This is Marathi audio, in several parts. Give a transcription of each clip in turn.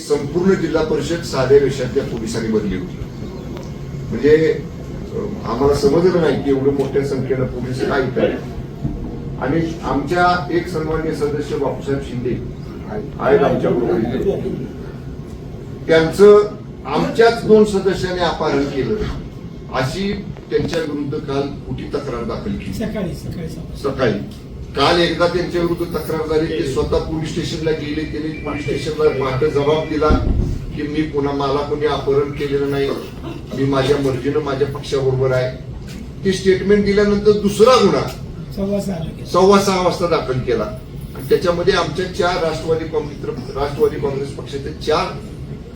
संपूर्ण जिल्हा परिषद साध्या वेशातल्या पोलिसांनी भरली होती. म्हणजे आम्हाला समजलं नाही की एवढं मोठ्या संख्येनं पोलीस काय आहेत. आणि आमच्या एक सन्माननीय सदस्य बापूसाहेब शिंदे आहेत आमच्याबरोबर, त्यांचं आमच्याच 2 सदस्यांनी अपहरण केलं अशी त्यांच्या विरुद्ध काल खोटी तक्रार दाखल केली. सकाळी काल एकदा त्यांच्या विरुद्ध तक्रार झाली. ते स्वतः पोलीस स्टेशनला गेले. त्यांनी पोलीस स्टेशनला मात्र जबाब दिला की मी पुन्हा मला कोणी अपहरण केलेलं नाही, मी माझ्या मर्जीनं माझ्या पक्षाबरोबर आहे. ते स्टेटमेंट दिल्यानंतर दुसरा गुन्हा 6:15 वाजता दाखल केला. आणि त्याच्यामध्ये आमच्या 4 राष्ट्रवादी काँग्रेस पक्षाचे 4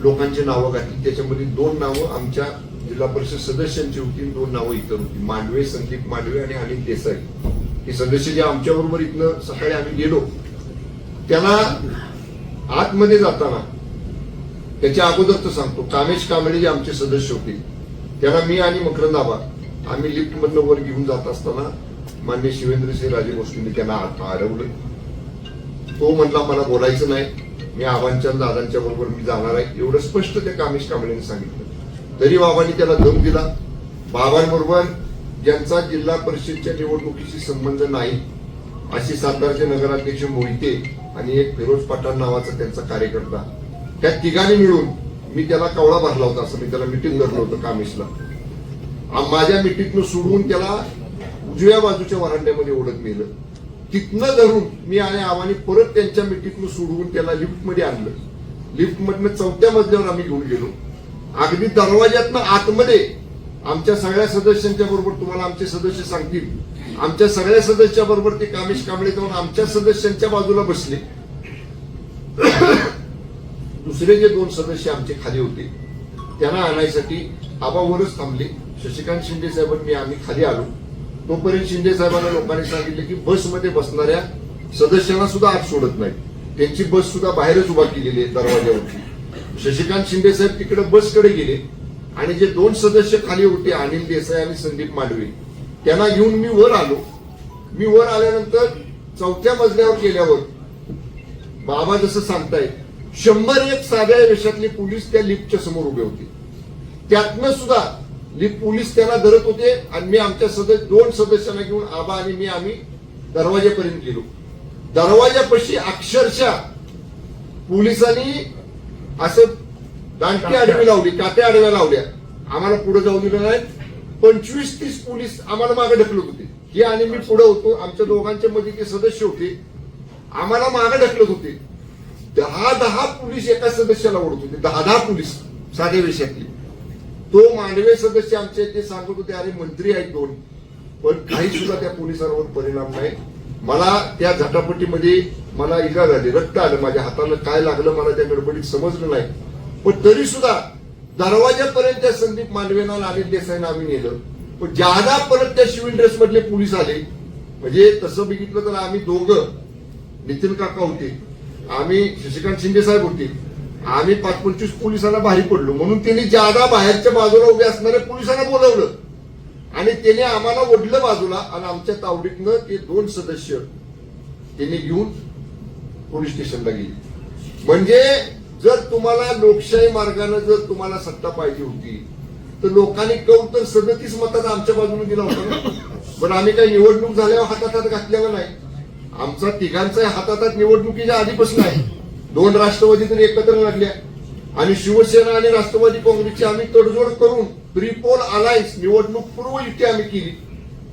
लोकांची नावं घातली. त्याच्यामध्ये 2 नावं आमच्या जिल्हा परिषद सदस्यांची होती, 2 नावं इतर होती. मांडवे, संदीप मांडवे आणि अनिल देसाई हे सदस्य जे आमच्या बरोबर इथनं सकाळी आम्ही गेलो. त्यांना आतमध्ये जाताना त्याच्या अगोदरच सांगतो, कामेश कांबळे जे आमचे सदस्य होते त्यांना मी आणि मकरंद आबा आम्ही लिफ्टमधनं वर घेऊन जात असताना माननीय शिवेंद्रसिंह राजे भोसलेंनी त्यांना अडवलं. तो म्हणला मला बोलायचं नाही, मी आबांच्या दादांच्या बरोबर मी जाणार आहे, एवढं स्पष्ट त्या कामेश कांबळेने सांगितलं. तरी बाबांनी त्याला दम दिला. बाबांबरोबर ज्यांचा जिल्हा परिषदच्या निवडणुकीशी संबंध नाही अशी सातारचे नगराध्यक्ष मोहिते आणि एक फिरोज पठाण नावाचा त्यांचा कार्यकर्ता, त्या तिघांनी मिळून मी त्याला कवळा भरला होता. असं मी त्याला मिटिंग धरलं होतं कामेशला. माझ्या मिटिंगनं सोडून त्याला उजव्या बाजूच्या वरांड्यामध्ये ओढत नेलं. तिथनं धरून मी आणि आव्हाने परत त्यांच्या मिटिंगनं सोडवून त्याला लिफ्टमध्ये आणलं. लिफ्टमधनं 4थ्या मजल्यावर आम्ही घेऊन गेलो. अगदी दरवाज्यातनं आतमध्ये आमच्या सगळ्या सदस्यांच्या बरोबर, तुम्हाला आमचे सदस्य सांगतील, आमच्या सगळ्या सदस्या बरोबर ते कामेश कांबळे जाऊन आमच्या सदस्यांच्या बाजूला बसले. दुसरे जे 2 सदस्य आमचे खाली होते त्यांना आणायसाठी आबावरच थांबले. शशिकांत शिंदे साहेबांनी आम्ही खाली आलो. तोपर्यंत शिंदे साहेबांना लोकांनी सांगितलं की बसमध्ये बसणाऱ्या सदस्यांना सुद्धा आत सोडत नाही, त्यांची बस सुद्धा बाहेरच उभा केलेली आहे दरवाज्यावरती. शशिकांत शिंदे साहेब तिकडे बसकडे गेले आणि जे 2 सदस्य खाली होते अनिल देसाई आणि संदीप मांडवे त्यांना घेऊन मी वर आलो. मी वर आल्यानंतर 4थ्या मजल्यावर गेल्यावर बाबा जसं सांगतायत 101 साध्या वेशातले पोलीस त्या लिफ्टच्या समोर उभे होते. त्यातनं सुद्धा लिफ्ट पोलीस त्यांना धरत होते आणि मी आमच्या 2 सदस्यांना घेऊन आबा आणि मी आम्ही दरवाजापर्यंत गेलो. दरवाजापाशी अक्षरशः पोलिसांनी असं दांडकी आडवी लावली, काट्या आडव्या लावल्या. आम्हाला पुढे जाऊ दिलं नाही. 25-30 पोलीस आम्हाला मागे ढकलत होते. हे आणि मी पुढे होतो. आमच्या दोघांच्या मध्ये ते सदस्य होते, आम्हाला मागे ढकलत होते. 10 पोलीस एका सदस्याला ओढत होते. 10 पोलीस साध्या वेशातले. तो मांडवे सदस्य आमचे ते सांगत होते अरे मंत्री आहेत 2, पण काही सुद्धा त्या पोलिसांवर परिणाम नाही. मला त्या झटापटीमध्ये मला इजा झाली, रक्त आलं माझ्या हाताला, काय लागलं मला त्या गडबडीत समजलं नाही. पण तरी सुद्धा दरवाजापर्यंत त्या संदीप मांडवेंना अनिल देसाईंना आम्ही नेलं. पण ज्यादा परत त्या सिव्हिल ड्रेस मधले पोलीस आले. म्हणजे तसं बघितलं तर आम्ही दोघं, नितीन काका होते, आम्ही शशिकांत शिंदे साहेब होते, आम्ही 5-25 पोलिसांना बाहेर पडलो. म्हणून त्यांनी ज्यादा बाहेरच्या बाजूला उभे असणाऱ्या पोलिसांना बोलवलं आणि त्याने आम्हाला ओढलं बाजूला आणि आमच्या तावडीतनं ते 2 सदस्य त्यांनी घेऊन पोलीस स्टेशनला गेले. म्हणजे जर तुम्हाला लोकशाही मार्गाने जर तुम्हाला सत्ता पाहिजे होती तर लोकांनी कौल तर 37 मताचा आमच्या बाजूने दिला होता. पण आम्ही काही निवडणूक झाल्यावर हातात घातलेला नाही. आमचा तिघांचा हातात निवडणुकीच्या आधीपासून आहे. 2 राष्ट्रवादीतून एकत्र लागल्या आणि शिवसेना आणि राष्ट्रवादी काँग्रेसची आम्ही तडजोड करून प्रीपोल अलायन्स निवडणूक पूर्व युती आम्ही केली.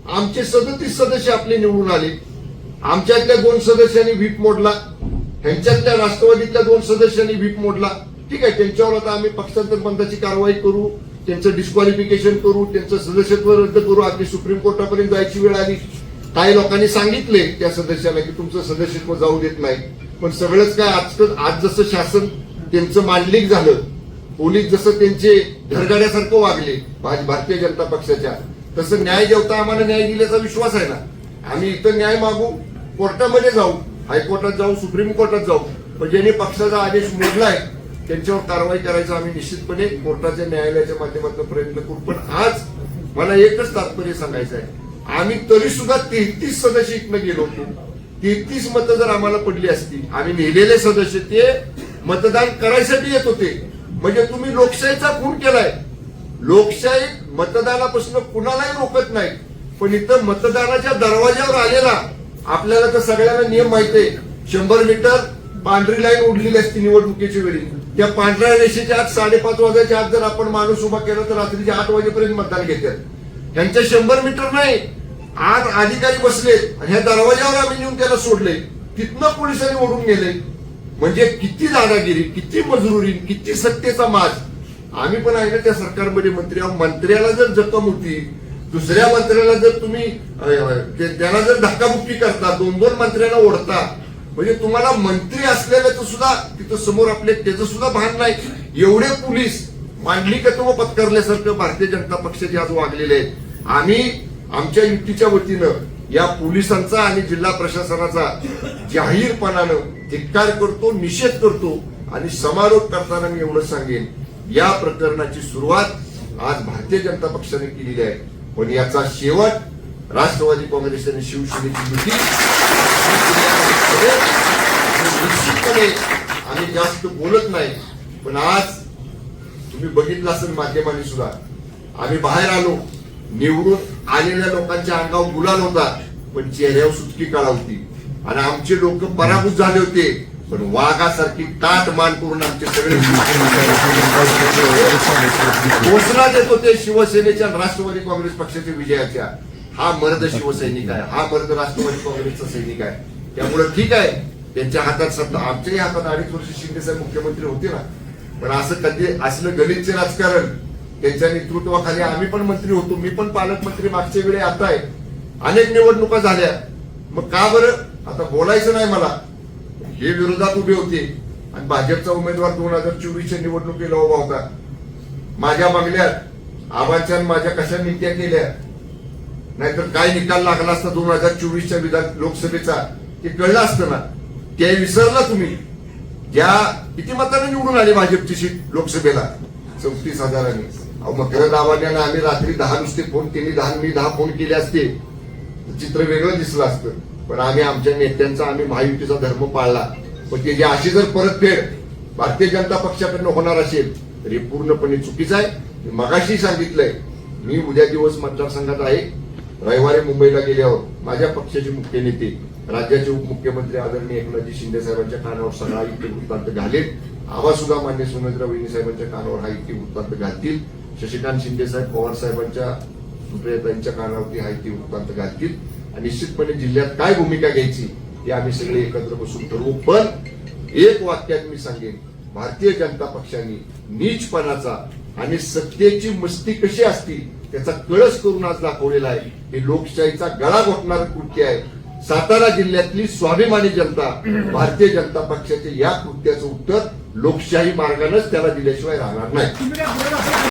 आमचे 37 सदस्य आपले निवडून आले. आमच्यातल्या 2 सदस्यांनी व्हीप मोडला, ह्यांच्यातल्या राष्ट्रवादीतल्या 2 सदस्यांनी व्हीप मोडला. ठीक आहे, त्यांच्यावर आता आम्ही पक्षांतर बंदाची कारवाई करू, त्यांचं डिस्क्वालिफिकेशन करू, त्यांचं सदस्यत्व रद्द करू. अगदी सुप्रीम कोर्टापर्यंत जायची वेळ आली. काही लोकांनी सांगितले त्या सदस्यांना की तुमचं सदस्यत्व जाऊ देत नाही. पण सगळंच काय आज जसं शासन त्यांचं मांडलिक झालं, पोलीस जसं त्यांचे घरगाड्यासारखं वागले भारतीय जनता पक्षाच्या, तसं न्याय जेवता आम्हाला न्याय दिल्याचा विश्वास आहे ना. आम्ही इथं न्याय मागू, कोर्टामध्ये जाऊ, हायकोर्टात जाऊ, सुप्रीम कोर्टात जाऊ, पण ज्यांनी पक्षाचा आदेश मोडलाय त्यांच्यावर कारवाई करायचा आम्ही निश्चितपणे कोर्टाच्या न्यायालयाच्या माध्यमातून प्रयत्न करू. पण आज मला एकच तात्पर्य सांगायचं आहे, आम्ही तरी सुद्धा 33 सदस्य इथनं गेलो होतो. 33 मतं जर आम्हाला पडली असती, आम्ही नेलेले सदस्य ते मतदान करायसाठी येत होते. म्हणजे तुम्ही लोकशाहीचा खून केलाय. लोकशाही मतदानापासून कुणालाही रोखत नाही, पण इथं मतदानाच्या दरवाज्यावर आलेला आपल्याला तर सगळ्यांना नियम माहिती आहे. 100 मीटर पांढरी लाईन उडलेली असते निवडणुकीच्या वेळी. त्या पांढऱ्या रेषेच्या आत 5:30 वाजायच्या आत जर आपण माणूस उभा केला तर रात्रीच्या 8 वाजेपर्यंत मतदान घेतात. त्यांच्या 100 मीटर नाही, आज अधिकारी बसले आणि ह्या दरवाजावर आम्ही नेऊन त्याला सोडले, तिथनं पोलिसांनी ओढून गेले. म्हणजे किती दादागिरी, किती मजुरी, किती सत्तेचा माज. आम्ही पण आहे ना त्या सरकारमध्ये मंत्री आहोत. मंत्र्याला जर जखम होती, दुसऱ्या मंत्र्याला जर तुम्ही त्यांना जर धक्काबुक्की करता, 2-2 मंत्र्यांना ओढता, म्हणजे तुम्हाला मंत्री असलेल्याचं सुद्धा तिथं समोर आपले त्याचं सुद्धा भान नाही. एवढे पोलीस मांडली कत्व पत्करल्यासारखं भारतीय जनता पक्षाचे आज वागलेले आहेत. आम्ही आमच्या युतीच्या वतीनं या पोलिसांचा आणि जिल्हा प्रशासनाचा जाहीरपणानं धिक्कार करतो, निषेध करतो. आणि समारोप करताना मी एवढं सांगेन, या प्रकरणाची सुरुवात आज भारतीय जनता पक्षाने केलेली आहे, पण याचा शेवट राष्ट्रवादी काँग्रेस आणि शिवसेनेची युती. निश्चितपणे आम्ही जास्त बोलत नाही, पण आज तुम्ही बघितलं असेल माध्यमांनी सुद्धा, आम्ही बाहेर आलो, निवडून आलेल्या लोकांच्या अंगावर गुलाल होता, पण चेहऱ्यावर सुटकी काळा होती. आणि आमचे लोक पराभूत झाले होते, पण वाघासारखी ताट मान करून आमचे सगळे घोषणा देत होते शिवसेनेच्या आणि राष्ट्रवादी काँग्रेस पक्षाच्या विजयाच्या. हा मर्द शिवसैनिक आहे, हा मर्द राष्ट्रवादी काँग्रेसचा सैनिक आहे. त्यामुळे ठीक आहे, त्यांच्या हातात सत्ता, आमच्याही हातात 2.5 वर्ष शिंदे साहेब मुख्यमंत्री होते ना, पण असं कधी असलं गलितचे राजकारण त्यांच्या नेतृत्वाखाली आम्ही पण मंत्री होतो. मी पण पालकमंत्री मागच्या वेळी आता आहे. अनेक निवडणुका झाल्या, मग का बरं आता बोलायचं नाही मला. हे विरोधात उभे होते आणि भाजपचा उमेदवार 2024च्या निवडणुकीला उभा होता. माझ्या बंगल्यात आबांच्या माझ्या कशा नीत्या केल्या, नाहीतर काय निकाल लागला असता 2024च्या विधान लोकसभेचा ते कळलं असतं ना. ते विसरला तुम्ही. ज्या किती मतांनी निवडून आली भाजपची सीट लोकसभेला, 34,000. मकरंद आव्हाड्यांना आम्ही रात्री 10 नुसते फोन केले, 10 मी 10 फोन केले असते, चित्र वेगळं दिसलं असतं. पण आम्ही आमच्या नेत्यांचा, आम्ही महायुतीचा धर्म पाळला. पण त्याची अशी जर परतफेड भारतीय जनता पक्षाकडनं होणार असेल तर हे पूर्णपणे चुकीचं आहे. मगाशी सांगितलंय, मी उद्या दिवस मतदारसंघात आहे. रविवारी मुंबईला गेल्यावर माझ्या पक्षाचे मुख्य नेते, राज्याचे उपमुख्यमंत्री आदरणीय एकनाथजी शिंदे साहेबांच्या कानावर सगळा इतके वृत्तांत घालेल. आम्हा सुद्धा मान्य सुनेत्रा वहिनी साहेबांच्या कानावर हा इतके वृत्तांत घालतील. शशिकांत शिंदे साहेब पवार साहेबांच्या सुप्रियाताईंच्या कानावरती हा इतके वृत्तांत घालतील. आणि निश्चितपणे जिल्ह्यात काय भूमिका घ्यायची हे आम्ही सगळे एकत्र बसून ठरवू. पण एक वाक्यात मी सांगेन, भारतीय जनता पक्षाने नीचपणाचा आणि सत्तेची मस्ती कशी असती त्याचा कळस करून आज दाखवलेला आहे. हे लोकशाहीचा गळा घोटणारं कृत्य आहे. सातारा जिल्ह्यातली स्वाभिमानी जनता भारतीय जनता पक्षाच्या या कृत्याचं उत्तर लोकशाही मार्गानेच त्याला दिल्याशिवाय राहणार नाही.